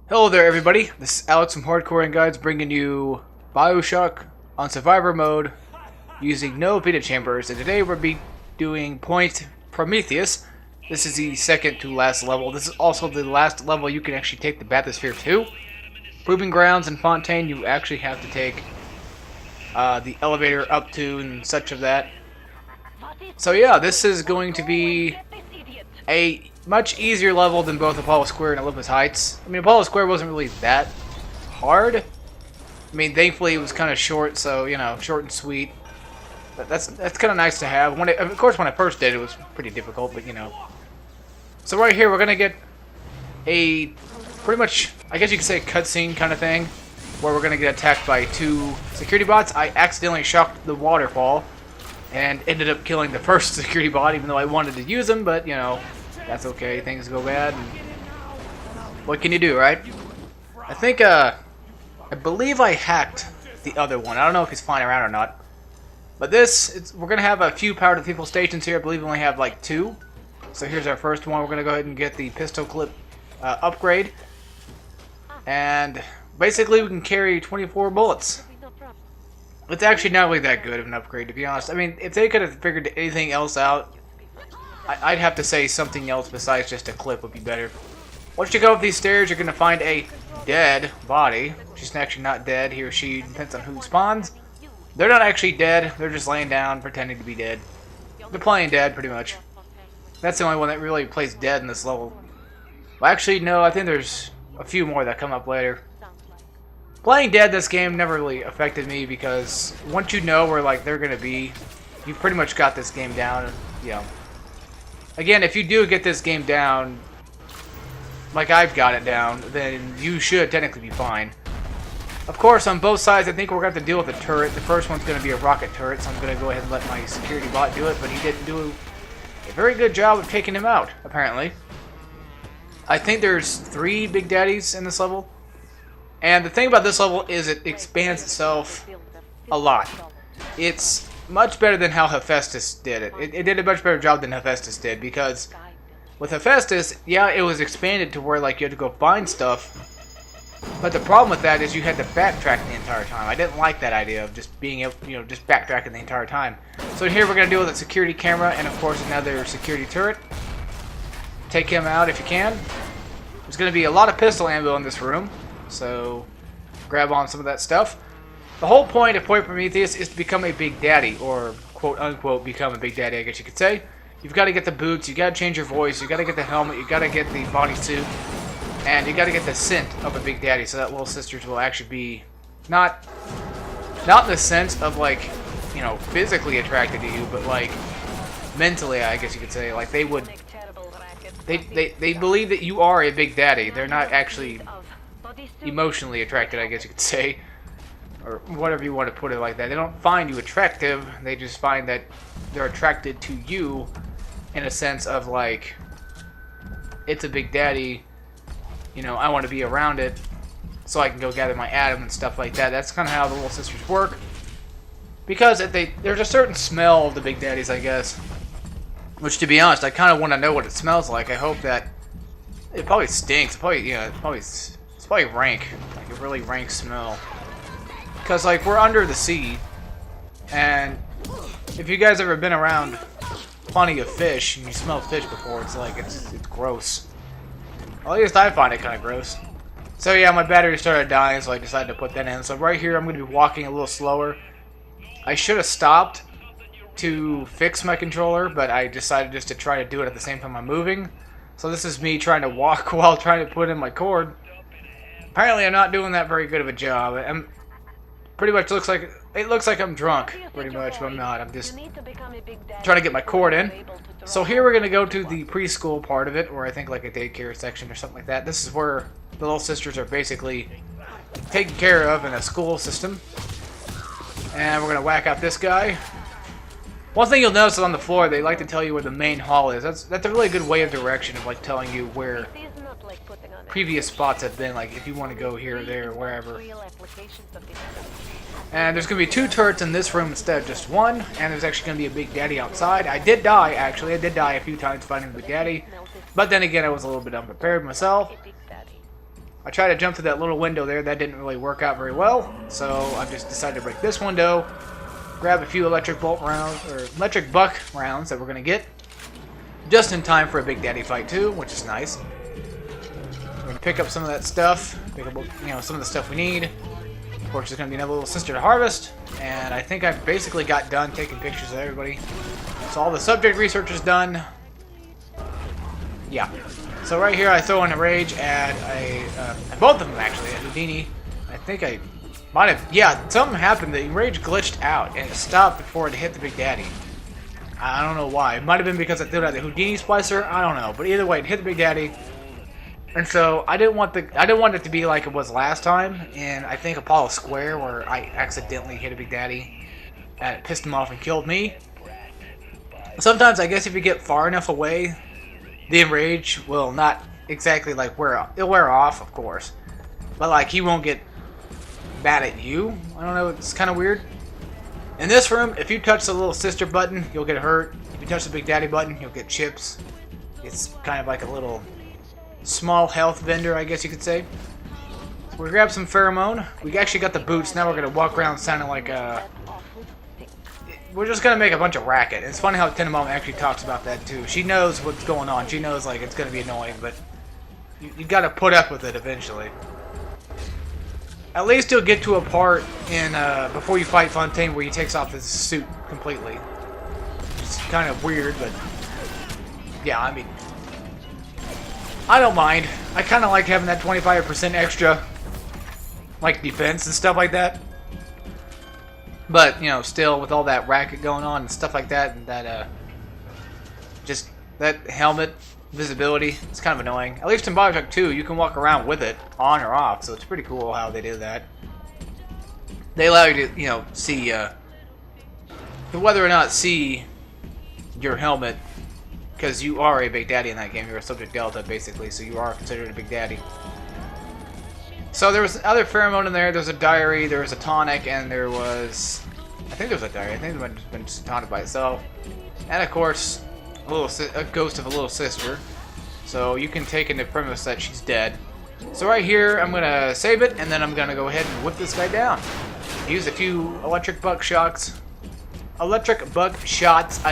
Hello there everybody, this is Alex from Hardcore and Guides bringing you BioShock on Survivor mode using no Vita-Chambers, and today we'll be doing Point Prometheus. This is the second to last level. This is also the last level you can actually take the bathysphere to. Proving Grounds and Fontaine you actually have to take the elevator up to and such of that. So yeah, this is going to be a much easier level than both Apollo Square and Olympus Heights. I mean, Apollo Square wasn't really that hard. I mean, thankfully it was kind of short, so, you know, short and sweet. But that's kind of nice to have. Of course, when I first did it was pretty difficult, but, you know. So right here, we're going to get a pretty much, I guess you could say, cutscene kind of thing, where we're going to get attacked by two security bots. I accidentally shocked the waterfall and ended up killing the first security bot, even though I wanted to use them, but, you know, that's okay. Things go bad. And what can you do, right? I think, I believe I hacked the other one. I don't know if he's flying around or not. But we're going to have a few power to people stations here. I believe we only have like 2. So here's our first one. We're going to go ahead and get the pistol clip upgrade. And basically we can carry 24 bullets. It's actually not really that good of an upgrade, to be honest. I mean, if they could have figured anything else out, I'd have to say something else besides just a clip would be better. Once you go up these stairs, you're going to find a dead body. She's actually not dead. He or she, depends on who spawns. They're not actually dead. They're just laying down, pretending to be dead. They're playing dead, pretty much. That's the only one that really plays dead in this level. Well, actually, no, I think there's a few more that come up later. Playing dead this game never really affected me because once you know where like they're going to be, you've pretty much got this game down, you know. Again, if you do get this game down, like I've got it down, then you should technically be fine. Of course, on both sides, I think we're going to have to deal with a turret. The first one's going to be a rocket turret, so I'm going to go ahead and let my security bot do it, but he didn't do a very good job of taking him out, apparently. I think there's 3 Big Daddies in this level. And the thing about this level is it expands itself a lot. It's much better than how Hephaestus did it. It did a much better job than Hephaestus did, because with Hephaestus, yeah, it was expanded to where like you had to go find stuff, but the problem with that is you had to backtrack the entire time. I didn't like that idea of just being able, you know, just backtracking the entire time. So here we're going to deal with a security camera and of course another security turret. Take him out if you can. There's going to be a lot of pistol ammo in this room, so grab on some of that stuff. The whole point of Point Prometheus is to become a Big Daddy, or quote-unquote become a Big Daddy, I guess you could say. You've got to get the boots, you've got to change your voice, you've got to get the helmet, you've got to get the bodysuit, and you've got to get the scent of a Big Daddy, so that little sisters will actually be not in the sense of, like, you know, physically attracted to you, but, like, mentally, I guess you could say. Like, they would... They believe that you are a Big Daddy. They're not actually emotionally attracted, I guess you could say. Or whatever you want to put it like that. They don't find you attractive, they just find that they're attracted to you in a sense of like, it's a Big Daddy, you know, I want to be around it so I can go gather my atom and stuff like that. That's kind of how the little sisters work. Because there's a certain smell of the Big Daddies, I guess. Which, to be honest, I kind of want to know what it smells like. I hope that it probably stinks. It probably, you know, it's probably rank. Like a really rank smell. Because, like, we're under the sea, and if you guys ever been around plenty of fish, and you smell fish before, it's like, it's gross. Well, at least I find it kind of gross. So yeah, my battery started dying, so I decided to put that in. So right here, I'm going to be walking a little slower. I should have stopped to fix my controller, but I decided just to try to do it at the same time I'm moving. So this is me trying to walk while trying to put in my cord. Apparently, I'm not doing that very good of a job. Pretty much looks like I'm drunk, pretty much, but I'm not. I'm just trying to get my cord in. So here we're going to go to the preschool part of it, or I think like a daycare section or something like that. This is where the little sisters are basically taken care of in a school system. And we're going to whack out this guy. One thing you'll notice is on the floor, they like to tell you where the main hall is. That's a really good way of direction of like telling you where previous spots have been, like if you want to go here, there, wherever. And there's going to be 2 turrets in this room instead of just 1, and there's actually going to be a Big Daddy outside. I did die, actually. I did die a few times fighting the Big Daddy, but then again, I was a little bit unprepared myself. I tried to jump through that little window there. That didn't really work out very well. So I just decided to break this window, grab a few electric bolt rounds, or electric buck rounds that we're going to get. Just in time for a Big Daddy fight too, which is nice. We're going to pick up some of that stuff. Pick up, some of the stuff we need. Of course, there's going to be another little sister to harvest. And I think I basically got done taking pictures of everybody. So all the subject research is done. Yeah. So right here I throw in a rage at both of them actually, at Houdini. I think I might have, yeah, something happened. The rage glitched out and it stopped before it hit the Big Daddy. I don't know why. It might have been because I threw it at the Houdini splicer. I don't know. But either way, it hit the Big Daddy. And so I didn't want it to be like it was last time in I think Apollo Square where I accidentally hit a Big Daddy and it pissed him off and killed me. Sometimes I guess if you get far enough away, the enrage will not exactly like wear off. It'll wear off, of course, but like he won't get mad at you. I don't know. It's kind of weird. In this room, if you touch the little sister button, you'll get hurt. If you touch the Big Daddy button, you'll get chips. It's kind of like a little small health vendor, I guess you could say. So we grab some pheromone. We actually got the boots. Now we're gonna walk around sounding like we're just gonna make a bunch of racket. It's funny how Tenenbaum actually talks about that too. She knows what's going on. She knows like it's gonna be annoying, but you gotta put up with it eventually. At least you'll get to a part in before you fight Fontaine where he takes off his suit completely. It's kind of weird, but yeah, I mean, I don't mind. I kind of like having that 25% extra, like defense and stuff like that. But still with all that racket going on and stuff like that, and that just that helmet visibility, it's kind of annoying. At least in BioShock 2, you can walk around with it on or off, so it's pretty cool how they do that. They allow you to, see whether or not see your helmet, because you are a Big Daddy in that game. You're a Subject Delta, basically, so you are considered a Big Daddy. So there was other pheromone in there. There's a diary, there was a tonic, and there was, I think there was a diary. I think it might have been just a tonic by itself, and of course, a ghost of a little sister. So you can take into premise that she's dead. So right here, I'm gonna save it, and then I'm gonna go ahead and whip this guy down. Use a few electric buck shots. I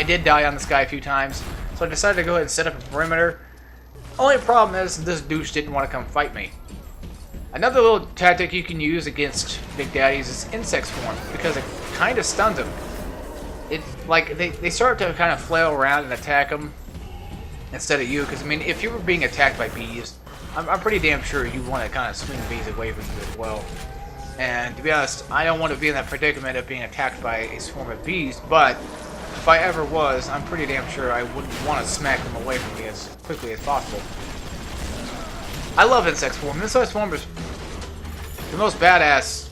did die on this guy a few times, so I decided to go ahead and set up a perimeter. Only problem is this douche didn't want to come fight me. Another little tactic you can use against Big Daddies is insect swarm, because it kind of stuns them. Like they start to kind of flail around and attack them instead of you, because I mean, if you were being attacked by bees, I'm pretty damn sure you want to kind of swing the bees away from you as well. And to be honest, I don't want to be in that predicament of being attacked by a swarm of bees, but if I ever was, I'm pretty damn sure I wouldn't want to smack them away from me as quickly as possible. I love insect swarm. Insect swarm is the most badass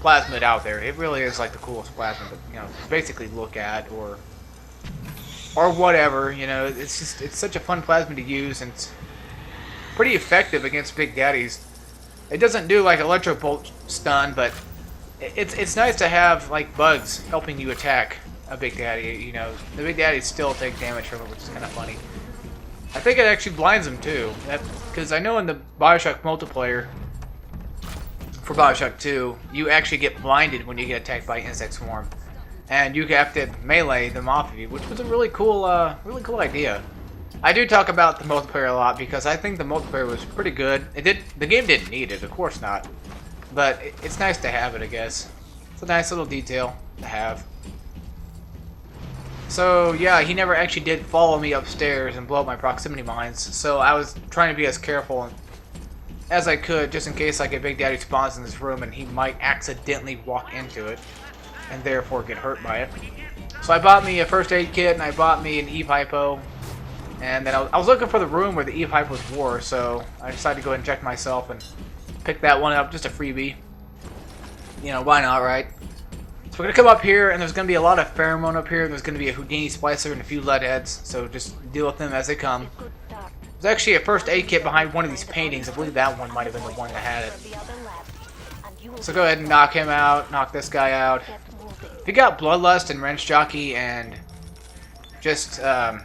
plasmid out there. It really is like the coolest plasmid to basically look at or whatever. It's such a fun plasmid to use, and it's pretty effective against Big Daddies. It doesn't do like electro bolt stun, but it's nice to have like bugs helping you attack a Big Daddy. The Big Daddies still take damage from it, which is kind of funny. I think it actually blinds them too, because I know in the BioShock multiplayer for BioShock 2, you actually get blinded when you get attacked by insect swarm, and you have to melee them off of you, which was a really cool idea. I do talk about the multiplayer a lot because I think the multiplayer was pretty good. The game didn't need it, of course not, but it's nice to have it, I guess. It's a nice little detail to have. So yeah, he never actually did follow me upstairs and blow up my proximity mines, so I was trying to be as careful as I could, just in case like a Big Daddy spawns in this room and he might accidentally walk into it and therefore get hurt by it. So I bought me a first aid kit, and I bought me an E-Hypo, and then I was looking for the room where the E-Hypos were, so I decided to go ahead and check myself and pick that one up, just a freebie. Why not, right? So we're going to come up here, and there's going to be a lot of pheromone up here. There's going to be a Houdini splicer and a few lead heads, so just deal with them as they come. There's actually a first aid kit behind one of these paintings. I believe that one might have been the one that had it. So go ahead and knock him out, knock this guy out. If you got Bloodlust and Wrench Jockey and just, I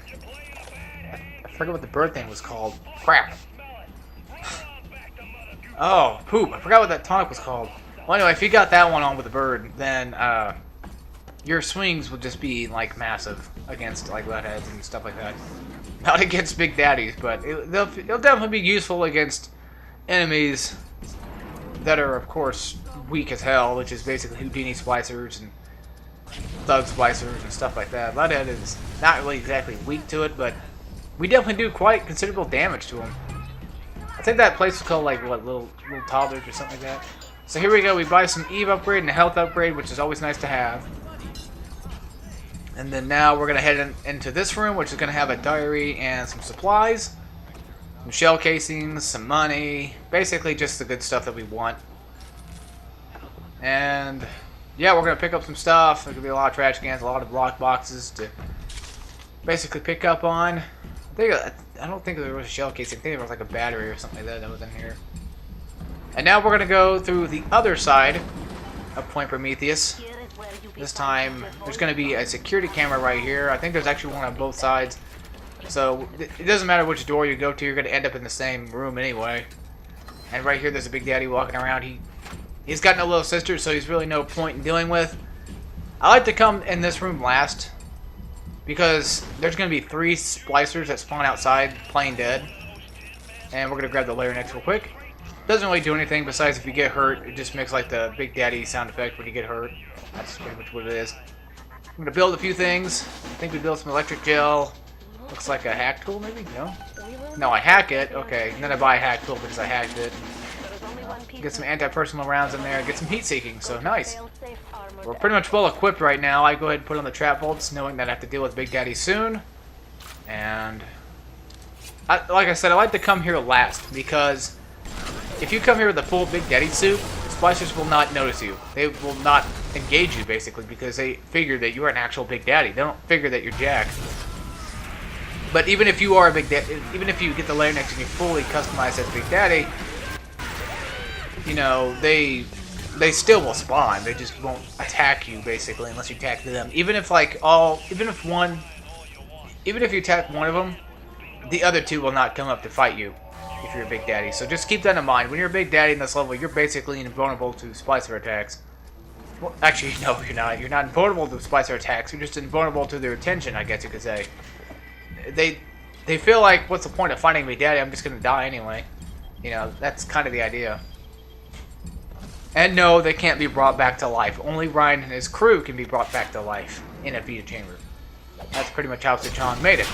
forget what the bird thing was called. Crap. Oh, poop. I forgot what that tonic was called. Well, anyway, if you got that one on with the bird, then your swings will just be, like, massive against, like, leadheads and stuff like that. Not against Big Daddies, but it'll definitely be useful against enemies that are, of course, weak as hell, which is basically Houdini splicers and thug splicers and stuff like that. Leadhead is not really exactly weak to it, but we definitely do quite considerable damage to him. I think that place was called, like, what, little toddlers or something like that. So here we go. We buy some Eve upgrade and a health upgrade, which is always nice to have. And then now we're going to head into this room, which is going to have a diary and some supplies. Some shell casings, some money. Basically just the good stuff that we want. And yeah, we're going to pick up some stuff. There's going to be a lot of trash cans, a lot of block boxes to basically pick up on. I don't think there was a shell casing. I think there was like a battery or something like that was in here. And now we're going to go through the other side of Point Prometheus. This time, there's going to be a security camera right here. I think there's actually one on both sides. So, it doesn't matter which door you go to, you're going to end up in the same room anyway. And right here, there's a Big Daddy walking around. He's got no little sister, so he's really no point in dealing with. I like to come in this room last, because there's going to be 3 splicers that spawn outside playing dead. And we're going to grab the layer next real quick. Doesn't really do anything besides if you get hurt, it just makes like the Big Daddy sound effect when you get hurt. That's pretty much what it is. I'm going to build a few things. I think we built some electric gel. Looks like a hack tool maybe? No? No, I hack it. Okay, and then I buy a hack tool because I hacked it. Get some anti-personal rounds in there. Get some heat seeking, so nice. We're pretty much well equipped right now. I go ahead and put on the trap bolts knowing that I have to deal with Big Daddy soon. And like I said, I like to come here last because if you come here with a full Big Daddy suit, splicers will not notice you. They will not engage you, basically, because they figure that you're an actual Big Daddy. They don't figure that you're Jack. But even if you are a Big Daddy, even if you get the layer next and you're fully customized as Big Daddy, you know, they still will spawn. They just won't attack you, basically, unless you attack them. Even if you attack one of them, the other 2 will not come up to fight you if you're a Big Daddy. So just keep that in mind. When you're a Big Daddy in this level, you're basically invulnerable to splicer attacks. Well, actually, no, you're not. You're not invulnerable to splicer attacks. You're just invulnerable to their attention, I guess you could say. They feel like, what's the point of fighting Big Daddy? I'm just going to die anyway. You know, that's kind of the idea. And no, they can't be brought back to life. Only Ryan and his crew can be brought back to life in a Vita-Chamber. That's pretty much how Sichon made it.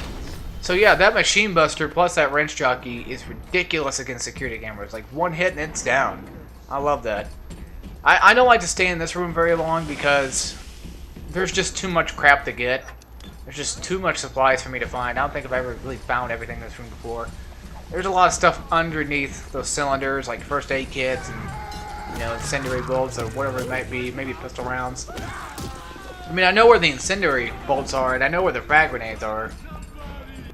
So yeah, that machine buster plus that wrench jockey is ridiculous against security cameras. Like, one hit and it's down. I love that. I don't like to stay in this room very long because there's just too much crap to get. There's just too much supplies for me to find. I don't think I've ever really found everything in this room before. There's a lot of stuff underneath those cylinders, like first aid kits and, you know, incendiary bolts or whatever it might be, maybe pistol rounds. I mean, I know where the incendiary bolts are, and I know where the frag grenades are.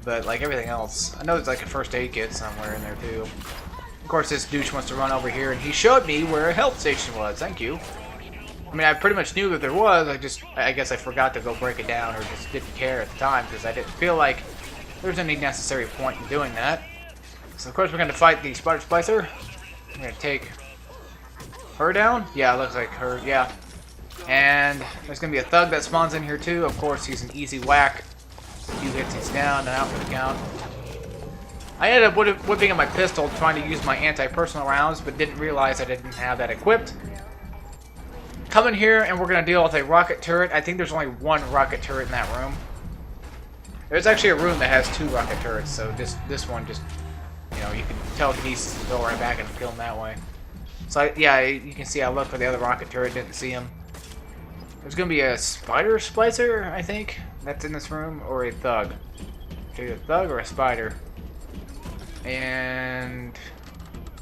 But, like everything else, I know there's like a first aid kit somewhere in there, too. Of course, this douche wants to run over here, and he showed me where a health station was. Thank you. I mean, I pretty much knew that there was, I guess I forgot to go break it down, or just didn't care at the time, because I didn't feel like there was any necessary point in doing that. So, of course, we're going to fight the Spider Splicer. I'm going to take her down. Yeah, it looks like her, yeah. And there's going to be a thug that spawns in here, too. Of course, he's an easy whack. A few hits, he's down, and out for the count. I ended up whipping up my pistol, trying to use my anti-personal rounds, but didn't realize I didn't have that equipped. Come in here, and we're going to deal with a rocket turret. I think there's only 1 rocket turret in that room. There's actually a room that has 2 rocket turrets, so this one just, you know, you can telekinesis and go right back and kill him that way. So, yeah, you can see I looked for the other rocket turret, didn't see him. There's going to be a spider splicer, I think, that's in this room, or a thug. Either a thug or a spider. And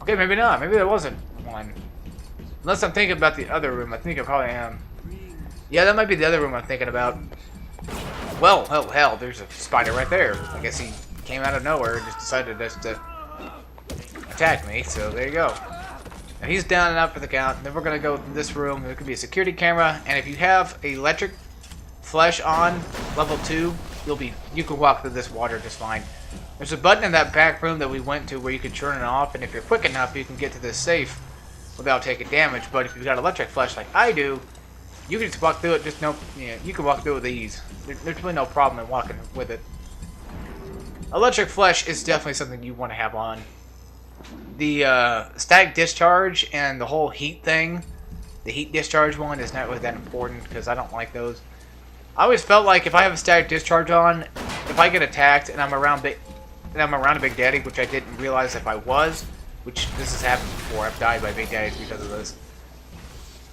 okay, maybe not. Maybe there wasn't one. Unless I'm thinking about the other room. I think I probably am. Yeah, that might be the other room I'm thinking about. Well, hell, there's a spider right there. I guess he came out of nowhere and just decided just to attack me. So there you go. And he's down and out for the count. Then we're gonna go to this room. There could be a security camera, and if you have electric flesh on level 2, you can walk through this water just fine. There's a button in that back room that we went to where you can turn it off, and if you're quick enough, you can get to this safe without taking damage. But if you've got electric flash like I do, you can just walk through it. You can walk through it with ease. There's really no problem in walking with it. Electric flash is definitely something you want to have on. The static discharge and the whole heat thing, the heat discharge one is not really that important because I don't like those. I always felt like if I have a static discharge on, if I get attacked and I'm around a Big Daddy, which I didn't realize if I was, which this has happened before. I've died by Big Daddies because of this.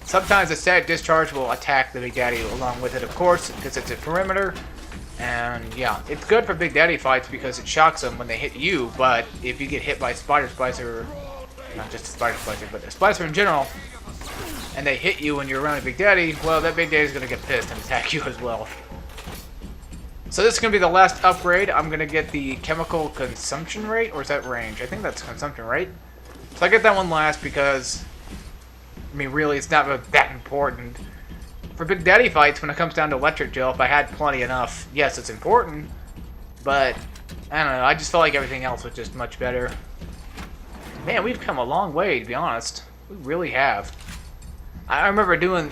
Sometimes the static discharge will attack the Big Daddy along with it, of course, because it's a perimeter. And yeah, it's good for Big Daddy fights because it shocks them when they hit you, but if you get hit by Spider Splicer, not just a Spider Splicer, but a Splicer in general, and they hit you when you're around a Big Daddy, well, that Big Daddy's going to get pissed and attack you as well. So this is going to be the last upgrade. I'm going to get the chemical consumption rate, or is that range? I think that's consumption rate. So I get that one last because, I mean, really, it's not that important. For Big Daddy fights, when it comes down to electric gel, if I had plenty enough, yes, it's important. But, I don't know, I just felt like everything else was just much better. Man, we've come a long way, to be honest. We really have. I remember doing,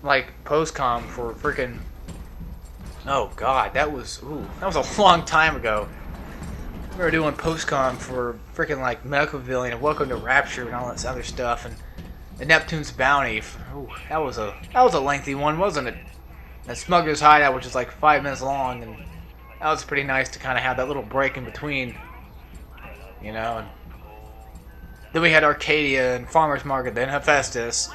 like, post-com for freaking... Oh god, that was a long time ago. We were doing post-com for freaking like Medical Pavilion and Welcome to Rapture and all this other stuff, and the Neptune's Bounty. Ooh, that was a lengthy one, wasn't it? And Smuggler's Hideout, which is like 5 minutes long, and that was pretty nice to kind of have that little break in between, you know. And then we had Arcadia and Farmer's Market, then Hephaestus,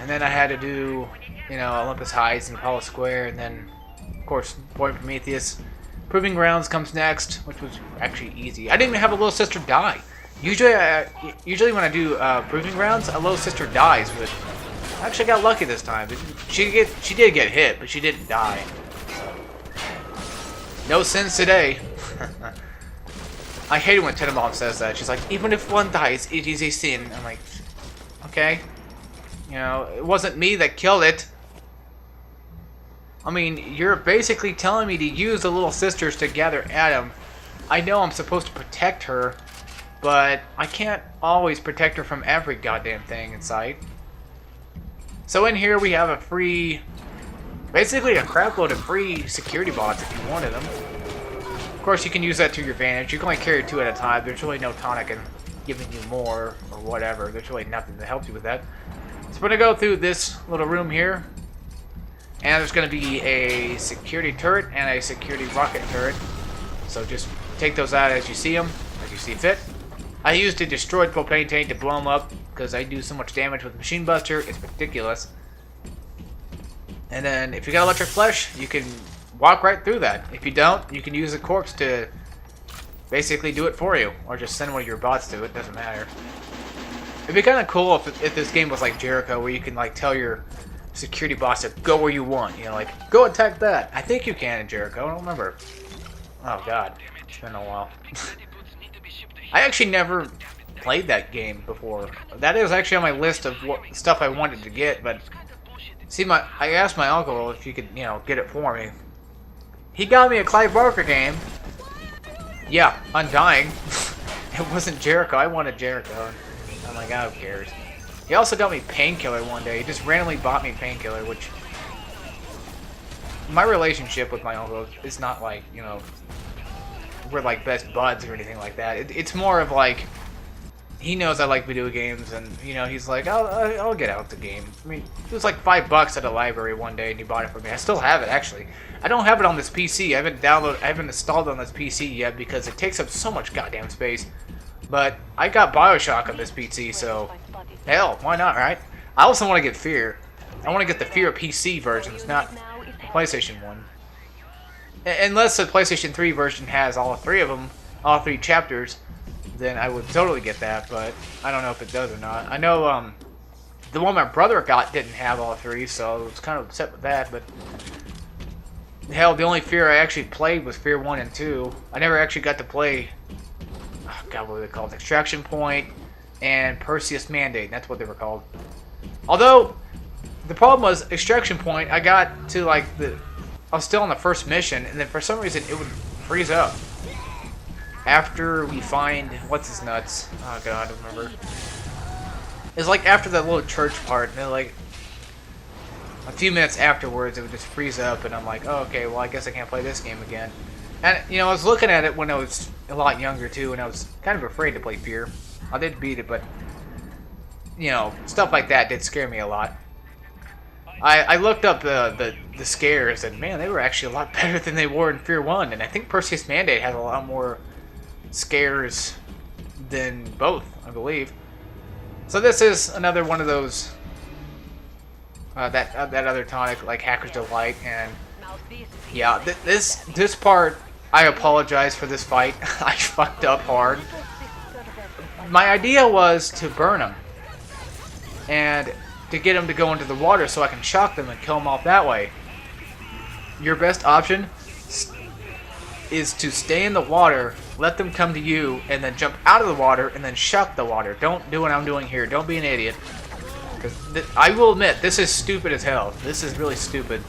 and then I had to do, you know, Olympus Heights and Apollo Square, and then, of course, Boy Prometheus. Proving Grounds comes next, which was actually easy. I didn't even have a little sister die. Usually when I do Proving Grounds, a little sister dies, but I actually got lucky this time. She did get hit, but she didn't die. So. No sins today. I hate it when Tenenbaum says that. She's like, even if one dies, it is a sin. I'm like, okay. You know, it wasn't me that killed it. I mean, you're basically telling me to use the little sisters to gather Adam. I know I'm supposed to protect her, but I can't always protect her from every goddamn thing in sight. So in here we have a free, basically a crapload of free security bots if you wanted them. Of course, you can use that to your advantage. You can only carry 2 at a time. There's really no tonic in giving you more or whatever. There's really nothing that helps you with that. So we're going to go through this little room here. And there's going to be a security turret and a security rocket turret. So just take those out as you see them, as you see fit. I used a destroyed propane tank to blow them up because I do so much damage with Machine Buster. It's ridiculous. And then if you got electric flesh, you can walk right through that. If you don't, you can use a corpse to basically do it for you. Or just send one of your bots to it. Doesn't matter. It'd be kind of cool if this game was like Jericho, where you can like tell your security boss to go where you want. You know, like, go attack that. I think you can in Jericho. I don't remember. Oh, God. It's been a while. I actually never played that game before. That is actually on my list of stuff I wanted to get, but... See, I asked my uncle if he could, you know, get it for me. He got me a Clive Barker game. Yeah, Undying. It wasn't Jericho. I wanted Jericho. I'm like, oh, who cares? He also got me Painkiller one day. He just randomly bought me Painkiller, which... My relationship with my uncle is not like, you know... We're like best buds or anything like that. It's more of like... He knows I like video games, and, you know, he's like, I'll get out the game. I mean, it was like $5 at a library one day, and he bought it for me. I still have it, actually. I don't have it on this PC. I haven't installed it on this PC yet, because it takes up so much goddamn space. But I got BioShock on this PC, so... Hell, why not, right? I also want to get Fear. I want to get the Fear PC versions, not the PlayStation one. Unless the PlayStation 3 version has all 3 of them, all 3 chapters, then I would totally get that, but I don't know if it does or not. I know the one my brother got didn't have all 3, so I was kind of upset with that, but... Hell, the only Fear I actually played was Fear 1 and 2. I never actually got to play... Oh, God, what were they called? Extraction Point and Perseus Mandate. That's what they were called. Although, the problem was, Extraction Point, I got to, like, I was still on the first mission, and then for some reason, it would freeze up. after we find what's his nuts. Oh god, I don't remember. It's like after that little church part, and then like a few minutes afterwards, it would just freeze up, and I'm like, oh, okay, well, I guess I can't play this game again. And you know, I was looking at it when I was a lot younger too, and I was kind of afraid to play Fear. I did beat it, but you know, stuff like that did scare me a lot. I looked up the scares, and man, they were actually a lot better than they were in Fear 1, and I think Perseus Mandate has a lot more scares than both, I believe. So this is another one of those, that other tonic, like Hacker's Delight, and yeah, this part, I apologize for this fight. I fucked up hard. My idea was to burn him, and to get them to go into the water so I can shock them and kill them off that way. Your best option is to stay in the water, let them come to you, and then jump out of the water and then shock the water. Don't do what I'm doing here. Don't be an idiot. Because I will admit, this is stupid as hell. This is really stupid.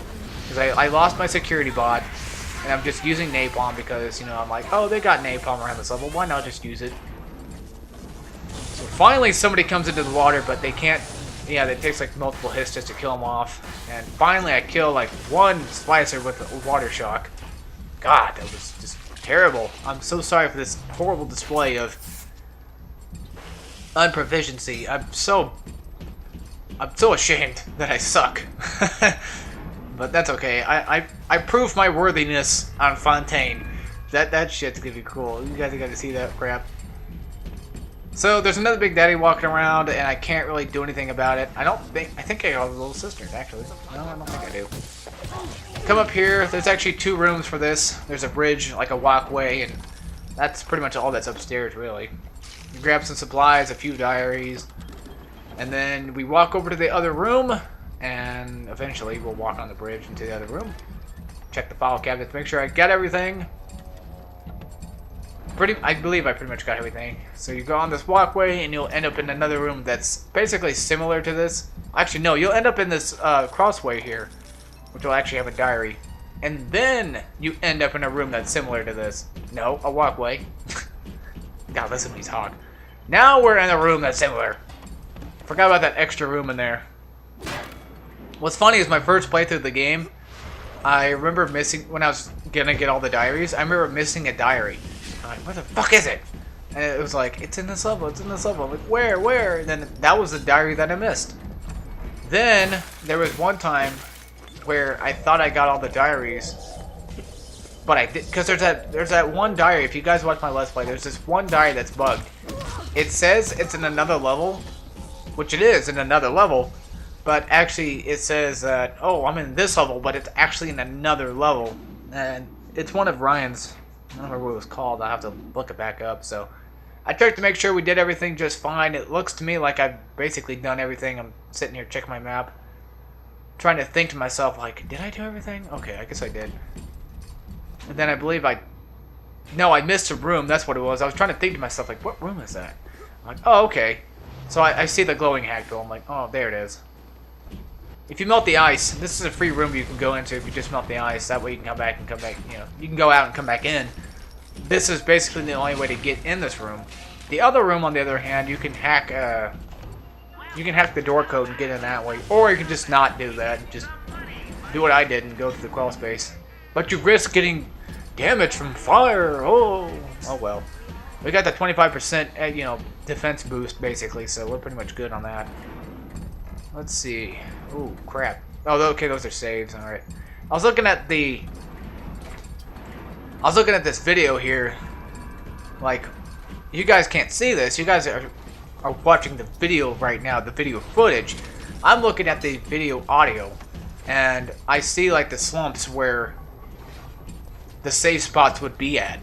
Because I lost my security bot, and I'm just using napalm because, you know, I'm like, oh, they got napalm around this level. Why not just use it? So finally somebody comes into the water, but they can't. Yeah, it takes like multiple hits just to kill him off. And finally I kill like one slicer with a water shock. God, that was just terrible. I'm so sorry for this horrible display of unproficiency. I'm so ashamed that I suck. But that's okay. I proved my worthiness on Fontaine. That shit's gonna be cool. You guys are gonna see that crap. So there's another Big Daddy walking around, and I can't really do anything about it. I think I got a little sister, actually. No, I don't think I do. Come up here. There's actually 2 rooms for this. There's a bridge, like a walkway, and that's pretty much all that's upstairs, really. You grab some supplies, a few diaries, and then we walk over to the other room, and eventually we'll walk on the bridge into the other room. Check the file cabinet to make sure I got everything. I believe I pretty much got everything. So you go on this walkway and you'll end up in another room that's basically similar to this. Actually, no, you'll end up in this crossway here, which will actually have a diary. And then you end up in a room that's similar to this. No, a walkway. God, listen to me talk. Now we're in a room that's similar. Forgot about that extra room in there. What's funny is my first playthrough of the game, I remember missing, when I was gonna get all the diaries, I remember missing a diary. I'm like, where the fuck is it? And it was like, it's in this level, it's in this level. I'm like, where? And then that was the diary that I missed. Then, there was one time where I thought I got all the diaries, but I did, because there's that one diary, if you guys watch my Let's Play, there's this one diary that's bugged. It says it's in another level, which it is in another level, but actually it says that, oh, I'm in this level, but it's actually in another level. And it's one of Ryan's, I don't remember what it was called, I'll have to look it back up. So I checked to make sure we did everything just fine. It looks to me like I've basically done everything. I'm sitting here checking my map, trying to think to myself, like, did I do everything? Okay, I guess I did. And then I believe I missed a room, that's what it was. I was trying to think to myself, like, what room is that? I'm like, oh, okay. So I see the glowing hack tool. I'm like, oh, there it is. If you melt the ice, this is a free room you can go into if you just melt the ice. That way you can come back, you know, you can go out and come back in. This is basically the only way to get in this room. The other room, on the other hand, you can hack the door code and get in that way. Or you can just not do that and just do what I did and go through the crawl space. But you risk getting damage from fire. Oh well. We got the 25%, you know, defense boost basically, so we're pretty much good on that. Let's see. Ooh, crap. Oh, okay, those are saves. All right. I was looking at this video here. Like, you guys can't see this. You guys are watching the video right now, the video footage. I'm looking at the video audio, and I see like the slumps where the save spots would be at.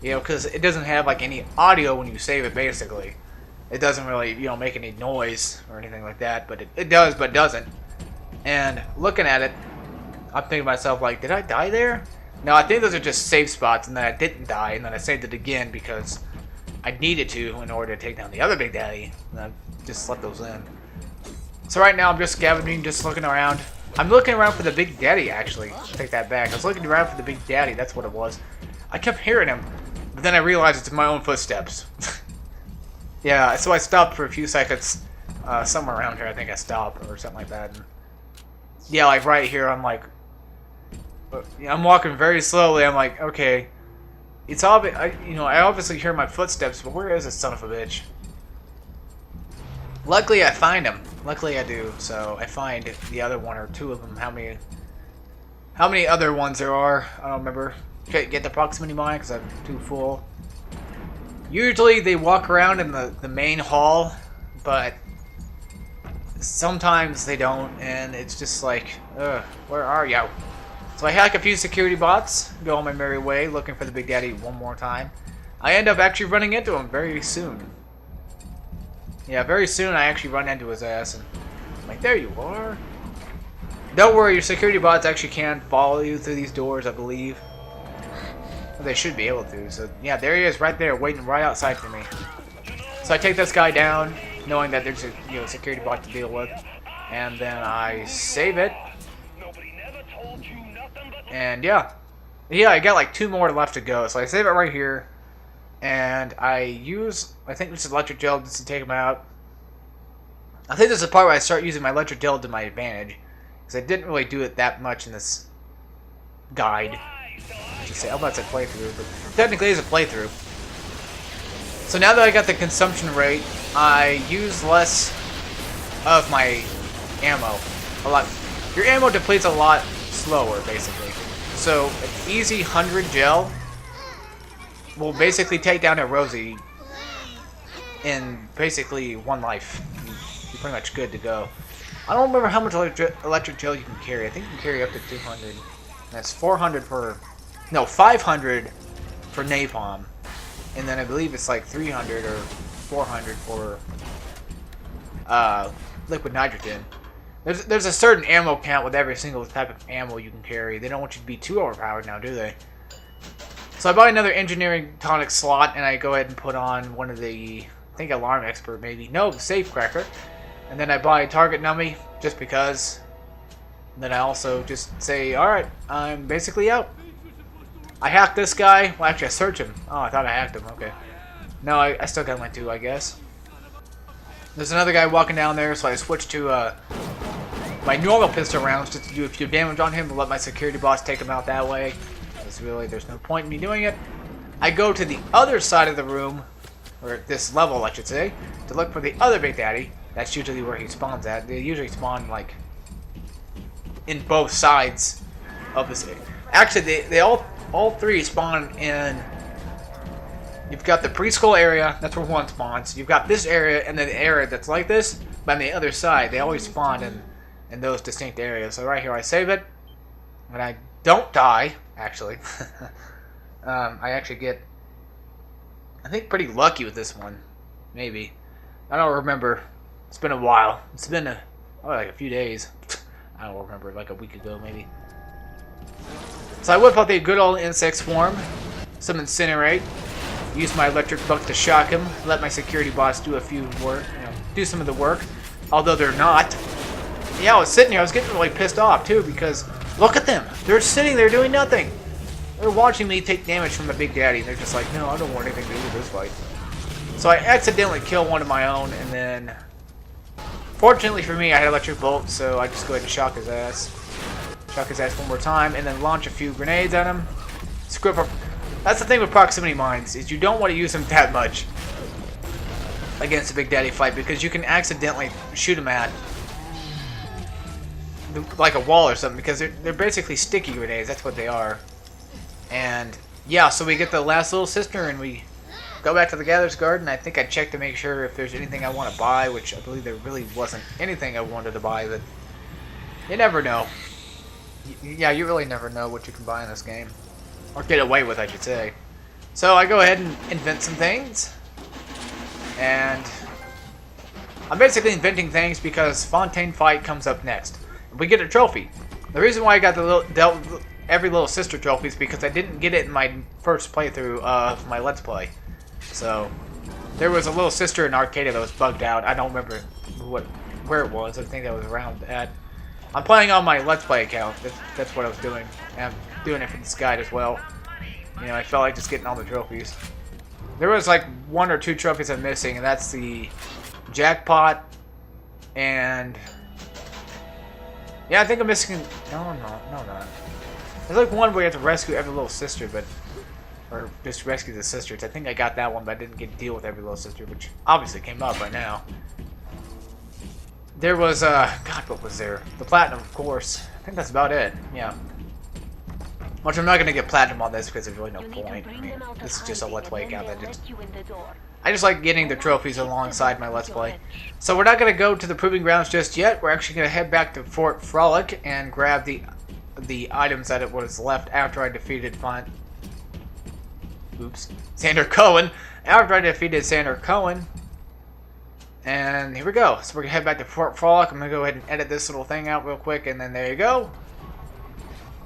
You know, because it doesn't have like any audio when you save it, basically. It doesn't really, you know, make any noise or anything like that, but it does, but doesn't. And looking at it, I'm thinking to myself, like, did I die there? No, I think those are just save spots, and then I didn't die, and then I saved it again because I needed to in order to take down the other Big Daddy. And I just let those in. So right now I'm just scavenging, just looking around. I'm looking around for the Big Daddy, actually. Take that back. I was looking around for the Big Daddy, that's what it was. I kept hearing him. But then I realized it's my own footsteps. Yeah, so I stopped for a few seconds. Somewhere around here, I think I stopped or something like that. And yeah, like right here, I'm like... I'm walking very slowly. I'm like, okay. It's obvious, I obviously hear my footsteps, but where is this son of a bitch? Luckily, I find him. Luckily, I do. So I find the other one or two of them. How many other ones there are? I don't remember. Get the proximity mine because I'm too full. Usually, they walk around in the main hall, but sometimes they don't, and it's just like, where are you? So I hack a few security bots, go on my merry way, looking for the Big Daddy one more time. I end up actually running into him very soon. Yeah, very soon I actually run into his ass, and I'm like, there you are. Don't worry, your security bots actually can follow you through these doors, I believe. Well, they should be able to, so yeah, there he is right there, waiting right outside for me. So I take this guy down, knowing that there's a security bot to deal with, and then I save it. And yeah, I got like 2 more left to go, so I save it right here, and I think this is electric gel just to take him out. I think this is the part where I start using my electric gel to my advantage, because I didn't really do it that much in this guide. I'm about to say playthrough, but technically it's a playthrough. So now that I got the consumption rate, I use less of my ammo. A lot. Your ammo depletes a lot slower, basically. So an easy 100 gel will basically take down a Rosie in basically 1 life. You're pretty much good to go. I don't remember how much electric gel you can carry. I think you can carry up to 200. That's 400 for... No, 500 for napalm. And then I believe it's like 300 or 400 for liquid nitrogen. There's a certain ammo count with every single type of ammo you can carry. They don't want you to be too overpowered now, do they? So I buy another engineering tonic slot, and I go ahead and put on one of the, I think alarm expert maybe. No, safe cracker. And then I buy a target dummy, just because. And then I also just say, alright, I'm basically out. I hacked this guy. Well, actually, I searched him. Oh, I thought I hacked him. Okay. No, I still got my 2, I guess. There's another guy walking down there, so I switched to my normal pistol rounds just to do a few damage on him to let my security boss take him out that way. Because really, there's no point in me doing it. I go to the other side of the room, or this level, I should say, to look for the other Big Daddy. That's usually where he spawns at. They usually spawn, like, in both sides of this. Actually, they all 3 spawn in... You've got the preschool area, that's where 1 spawns. You've got this area, and then the area that's like this, but on the other side, they always spawn in those distinct areas. So right here, I save it, and I don't die, actually. I actually get, I think, pretty lucky with this one. Maybe. I don't remember. It's been a while. It's been like a few days. I don't remember, like a week ago, maybe. So I whip out the good old insect swarm, some incinerate, use my electric buck to shock him, let my security bots do a few work, do some of the work, although they're not. Yeah, I was sitting here, I was getting really pissed off too, because look at them, they're sitting there doing nothing. They're watching me take damage from the Big Daddy, and they're just like, no, I don't want anything to do with this fight. So I accidentally kill one of my own, and then, fortunately for me, I had electric bolt, so I just go ahead and shock his ass. Shock his ass one more time, and then launch a few grenades at him. Script up. That's the thing with proximity mines, is you don't want to use them that much against a Big Daddy fight, because you can accidentally shoot them at like a wall or something, because they're basically sticky grenades. That's what they are. And yeah, so we get the last little sister, and we go back to the Gatherer's Garden. I think I checked to make sure if there's anything I want to buy, which I believe there really wasn't anything I wanted to buy, but you never know. Yeah, you really never know what you can buy in this game. Or get away with, I should say. So I go ahead and invent some things. And I'm basically inventing things because Fontaine Fight comes up next. We get a trophy. The reason why I got the every little sister trophy is because I didn't get it in my first playthrough of my Let's Play. So there was a little sister in Arcadia that was bugged out. I don't remember where it was. I think that was around that. I'm playing on my Let's Play account. That's what I was doing. And I'm doing it for this guide as well. You know, I felt like just getting all the trophies. There was like 1 or 2 trophies I'm missing, and that's the jackpot and... Yeah, I think I'm missing... No, not. There's like one where you have to rescue every little sister, but... Or just rescue the sisters. I think I got that one, but I didn't get to deal with every little sister, which obviously came up right now. There was, God, what was there? The platinum, of course. I think that's about it, yeah. Which I'm not going to get platinum on this because there's really no point. I mean, this is just a Let's Play account. I just like getting the trophies alongside my Let's Play. So we're not going to go to the Proving Grounds just yet. We're actually going to head back to Fort Frolic and grab the items that it was left after I defeated Sander Cohen. After I defeated Sander Cohen. And here we go. So we're going to head back to Fort Frolic. I'm going to go ahead and edit this little thing out real quick, and then there you go.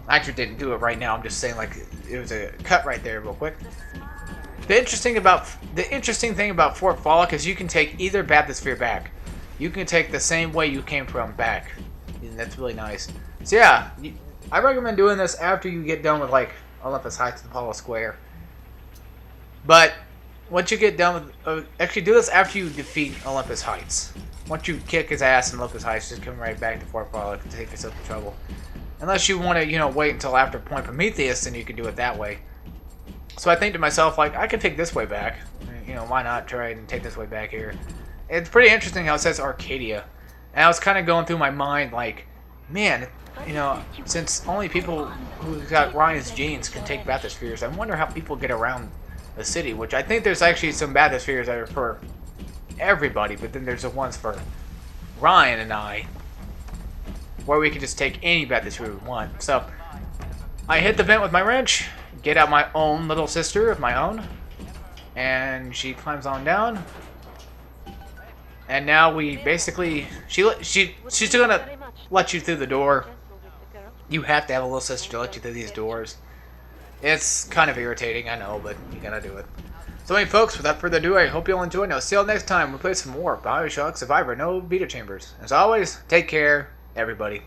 I actually didn't do it right now. I'm just saying, like, it was a cut right there real quick. The interesting thing about Fort Frolic is you can take either bathysphere back. You can take the same way you came from back. And that's really nice. So yeah, I recommend doing this after you get done with, like, Olympus Heights and Apollo Square. But once you get done with... actually, do this after you defeat Olympus Heights. Once you kick his ass in Olympus Heights, just come right back to Fort Frolic and take yourself in trouble. Unless you want to, you know, wait until after Point Prometheus, then you can do it that way. So I think to myself, like, I could take this way back. You know, why not try and take this way back here? It's pretty interesting how it says Arcadia. And I was kind of going through my mind, like, man, you know, since only people who got Ryan's genes can take bathyspheres, I wonder how people get around the city, which I think there's actually some bathyspheres that are for everybody, but then there's the ones for Ryan and I, where we can just take any bathysphere we want. So I hit the vent with my wrench, get out my own little sister of my own, and she climbs on down. And now we basically, she's gonna let you through the door. You have to have a little sister to let you through these doors. It's kind of irritating, I know, but you gotta do it. So anyway, folks, without further ado, I hope you all enjoyed. Now, see you all next time. We'll play some more BioShock Survivor, no Vita-Chambers. As always, take care, everybody.